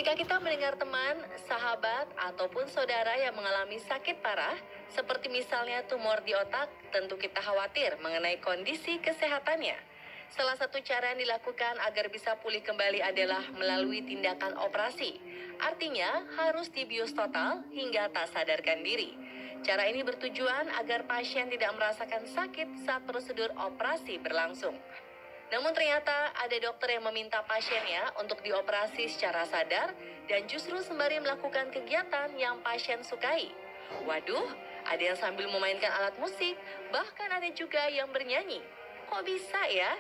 Ketika kita mendengar teman, sahabat, ataupun saudara yang mengalami sakit parah, seperti misalnya tumor di otak, tentu kita khawatir mengenai kondisi kesehatannya. Salah satu cara yang dilakukan agar bisa pulih kembali adalah melalui tindakan operasi. Artinya, harus dibius total hingga tak sadarkan diri. Cara ini bertujuan agar pasien tidak merasakan sakit saat prosedur operasi berlangsung. Namun ternyata ada dokter yang meminta pasiennya untuk dioperasi secara sadar dan justru sembari melakukan kegiatan yang pasien sukai. Waduh, ada yang sambil memainkan alat musik, bahkan ada juga yang bernyanyi. Kok bisa ya?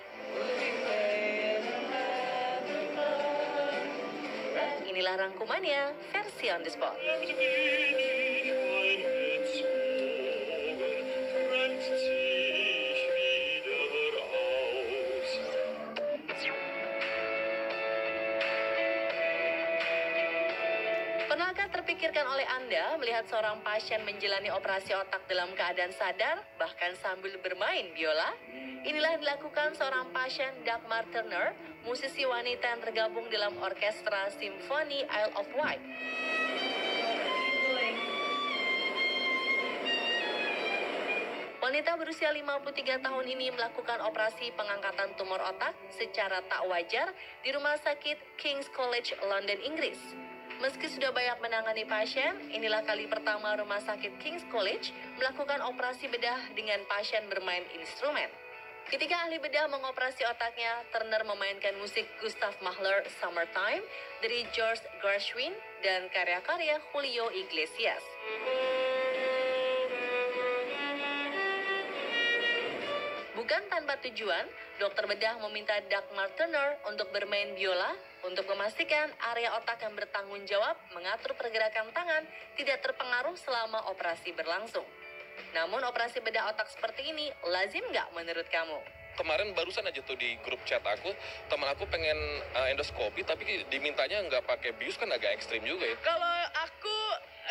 Inilah rangkumannya, versi on the spot. Pernahkah terpikirkan oleh Anda melihat seorang pasien menjalani operasi otak dalam keadaan sadar, bahkan sambil bermain biola? Inilah yang dilakukan seorang pasien Dagmar Turner, musisi wanita yang tergabung dalam orkestra simfoni Isle of Wight. Wanita berusia 53 tahun ini melakukan operasi pengangkatan tumor otak secara tak wajar di Rumah Sakit King's College London, Inggris. Meski sudah banyak menangani pasien, inilah kali pertama Rumah Sakit King's College melakukan operasi bedah dengan pasien bermain instrumen. Ketika ahli bedah mengoperasi otaknya, Turner memainkan musik Gustav Mahler Summertime dari George Gershwin dan karya-karya Julio Iglesias. Bukan tanpa tujuan, dokter bedah meminta Dagmar Turner untuk bermain biola untuk memastikan area otak yang bertanggung jawab mengatur pergerakan tangan tidak terpengaruh selama operasi berlangsung. Namun operasi bedah otak seperti ini lazim nggak menurut kamu? Kemarin barusan aja tuh di grup chat aku, teman aku pengen endoskopi tapi dimintanya nggak pakai bius, kan agak ekstrim juga ya.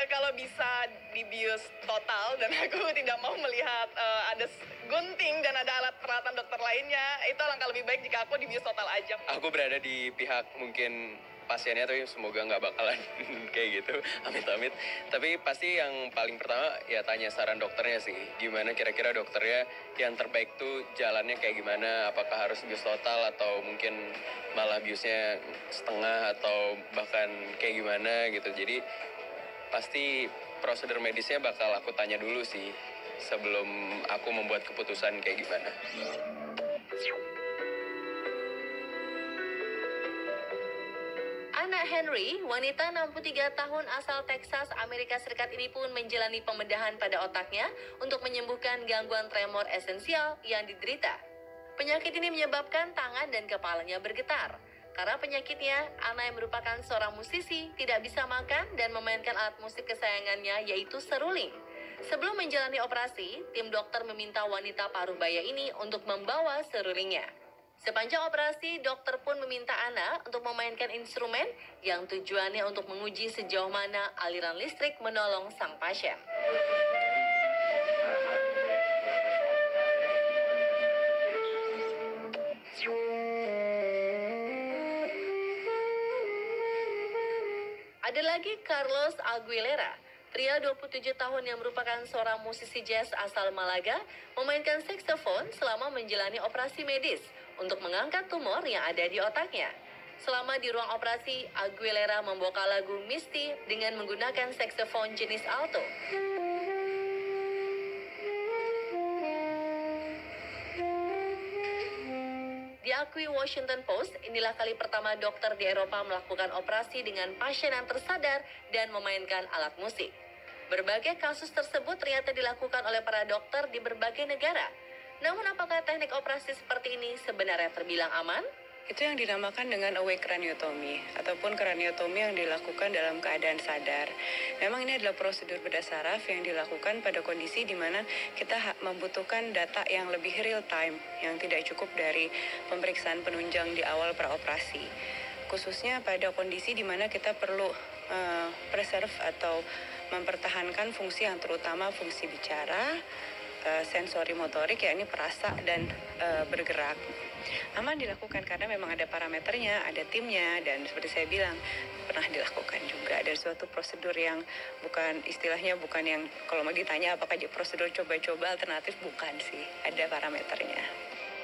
Kalau bisa dibius total dan aku tidak mau melihat ada gunting dan ada alat peralatan dokter lainnya, itu alangkah lebih baik jika aku dibius total aja. Aku berada di pihak mungkin pasiennya, tapi semoga nggak bakalan kayak gitu, amit-amit. Tapi pasti yang paling pertama ya tanya saran dokternya sih, gimana kira-kira dokternya yang terbaik tuh jalannya kayak gimana, apakah harus bius total atau mungkin malah biusnya setengah atau bahkan kayak gimana gitu. Jadi pasti prosedur medisnya bakal aku tanya dulu sih sebelum aku membuat keputusan kayak gimana. Anna Henry, wanita 63 tahun asal Texas, Amerika Serikat ini pun menjalani pembedahan pada otaknya untuk menyembuhkan gangguan tremor esensial yang diderita. Penyakit ini menyebabkan tangan dan kepalanya bergetar. Karena penyakitnya, Anna yang merupakan seorang musisi tidak bisa makan dan memainkan alat musik kesayangannya yaitu seruling. Sebelum menjalani operasi, tim dokter meminta wanita paruh baya ini untuk membawa serulingnya. Sepanjang operasi, dokter pun meminta Anna untuk memainkan instrumen yang tujuannya untuk menguji sejauh mana aliran listrik menolong sang pasien. Ada lagi Carlos Aguilera, pria 27 tahun yang merupakan seorang musisi jazz asal Malaga, memainkan saksofon selama menjalani operasi medis untuk mengangkat tumor yang ada di otaknya. Selama di ruang operasi, Aguilera membawakan lagu Misty dengan menggunakan saksofon jenis alto. Diakui Washington Post, inilah kali pertama dokter di Eropa melakukan operasi dengan pasien yang tersadar dan memainkan alat musik. Berbagai kasus tersebut ternyata dilakukan oleh para dokter di berbagai negara. Namun apakah teknik operasi seperti ini sebenarnya terbilang aman? Itu yang dinamakan dengan awake craniotomy ataupun craniotomy yang dilakukan dalam keadaan sadar. Memang ini adalah prosedur bedah saraf yang dilakukan pada kondisi di mana kita membutuhkan data yang lebih real time, yang tidak cukup dari pemeriksaan penunjang di awal praoperasi. Khususnya pada kondisi di mana kita perlu preserve atau mempertahankan fungsi yang terutama fungsi bicara, sensori motorik, yakni perasa dan bergerak. aman dilakukan karena memang ada parameternya, ada timnya, dan seperti saya bilang pernah dilakukan juga. Dan suatu prosedur yang bukan istilahnya bukan yang kalau mau ditanya apakah prosedur coba-coba alternatif, bukan sih, ada parameternya.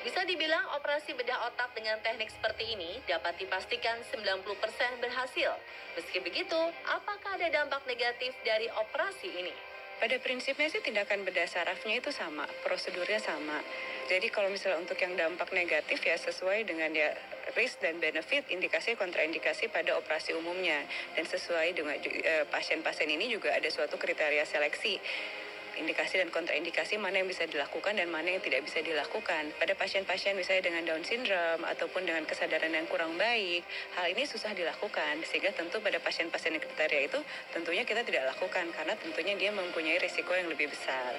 Bisa dibilang operasi bedah otak dengan teknik seperti ini dapat dipastikan 90% berhasil. Meski begitu, apakah ada dampak negatif dari operasi ini? Pada prinsipnya sih tindakan bedah sarafnya itu sama, prosedurnya sama. Jadi kalau misalnya untuk yang dampak negatif ya sesuai dengan ya risk dan benefit, indikasi kontraindikasi pada operasi umumnya. Dan sesuai dengan pasien-pasien ini juga ada suatu kriteria seleksi. Indikasi dan kontraindikasi mana yang bisa dilakukan dan mana yang tidak bisa dilakukan. Pada pasien-pasien misalnya dengan Down syndrome ataupun dengan kesadaran yang kurang baik, hal ini susah dilakukan. Sehingga tentu pada pasien-pasien yang kriteria itu tentunya kita tidak lakukan karena tentunya dia mempunyai risiko yang lebih besar.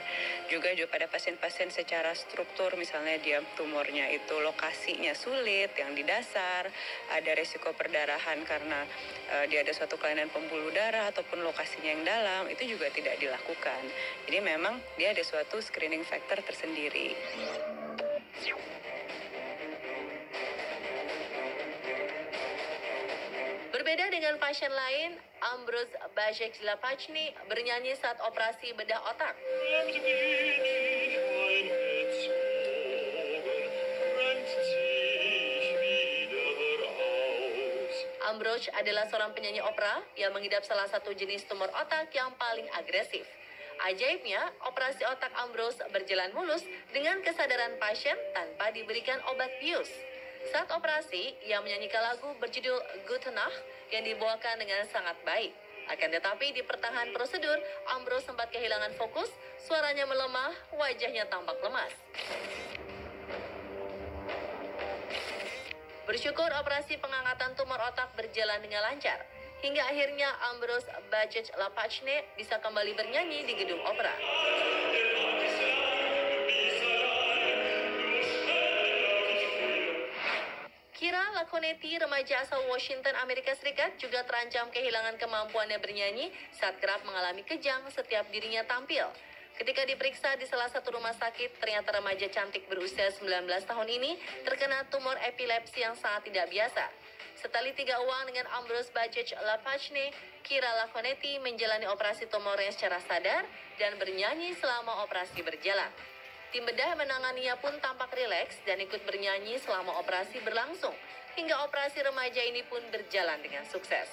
Juga pada pasien-pasien secara struktur, misalnya dia tumornya itu lokasinya sulit, yang di dasar, ada risiko perdarahan karena dia ada suatu kelainan pembuluh darah ataupun lokasinya yang dalam, itu juga tidak dilakukan. Jadi memang dia ada suatu screening factor tersendiri. Berbeda dengan pasien lain, Ambrož Bajec-Lapachny bernyanyi saat operasi bedah otak. Ambrož adalah seorang penyanyi opera yang mengidap salah satu jenis tumor otak yang paling agresif. Ajaibnya, operasi otak Ambrož berjalan mulus dengan kesadaran pasien tanpa diberikan obat bius. Saat operasi, ia menyanyikan lagu berjudul Gute Nacht yang dibawakan dengan sangat baik. Akan tetapi di pertengahan prosedur, Ambrož sempat kehilangan fokus, suaranya melemah, wajahnya tampak lemas. Bersyukur operasi pengangkatan tumor otak berjalan dengan lancar. Hingga akhirnya Ambrož Bajec-Lapachny bisa kembali bernyanyi di gedung opera. Kira Laconetti, remaja asal Washington, Amerika Serikat, juga terancam kehilangan kemampuannya bernyanyi saat kerap mengalami kejang setiap dirinya tampil. Ketika diperiksa di salah satu rumah sakit, ternyata remaja cantik berusia 19 tahun ini terkena tumor epilepsi yang sangat tidak biasa. Setelah 3 uang dengan Ambrož Bajec-Lapachny, Kira Laconetti menjalani operasi tumornya secara sadar dan bernyanyi selama operasi berjalan. Tim bedah menanganinya pun tampak rileks dan ikut bernyanyi selama operasi berlangsung, hingga operasi remaja ini pun berjalan dengan sukses.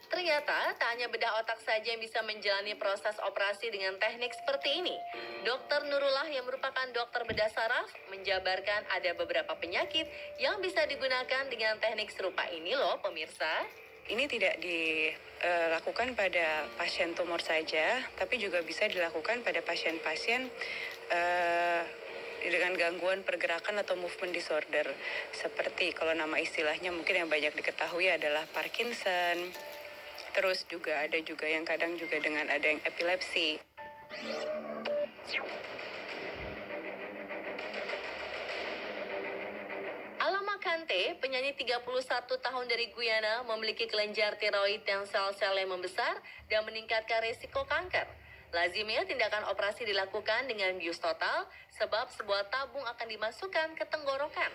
Ternyata, tak hanya bedah otak saja yang bisa menjalani proses operasi dengan teknik seperti ini. Dr. Nurullah yang merupakan dokter bedah saraf menjabarkan ada beberapa penyakit yang bisa digunakan dengan teknik serupa ini loh pemirsa. Ini tidak dilakukan pada pasien tumor saja, tapi juga bisa dilakukan pada pasien-pasien dengan gangguan pergerakan atau movement disorder. Seperti kalau nama istilahnya mungkin yang banyak diketahui adalah Parkinson. Terus juga ada juga yang kadang juga dengan ada yang epilepsi. Alama Kante, penyanyi 31 tahun dari Guyana, memiliki kelenjar tiroid yang sel-selnya membesar dan meningkatkan risiko kanker. Lazimnya tindakan operasi dilakukan dengan bius total sebab sebuah tabung akan dimasukkan ke tenggorokan.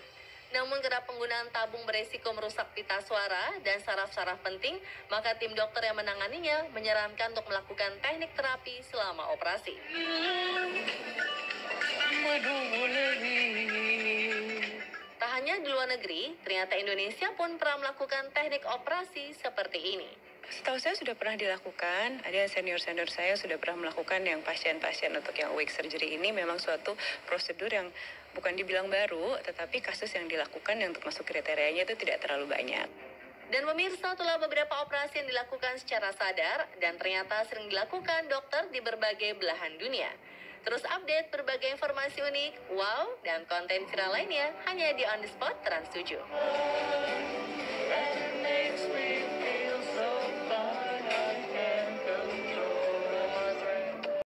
Namun karena penggunaan tabung beresiko merusak pita suara dan saraf-saraf penting, maka tim dokter yang menanganinya menyarankan untuk melakukan teknik terapi selama operasi. Tak hanya di luar negeri, ternyata Indonesia pun pernah melakukan teknik operasi seperti ini. Setahu saya sudah pernah dilakukan, ada senior-senior saya sudah pernah melakukan yang pasien-pasien untuk yang awake surgery ini memang suatu prosedur yang bukan dibilang baru, tetapi kasus yang dilakukan yang untuk masuk kriterianya itu tidak terlalu banyak. Dan pemirsa, itulah beberapa operasi yang dilakukan secara sadar dan ternyata sering dilakukan dokter di berbagai belahan dunia. Terus update berbagai informasi unik, wow, dan konten viral lainnya hanya di On The Spot Trans 7.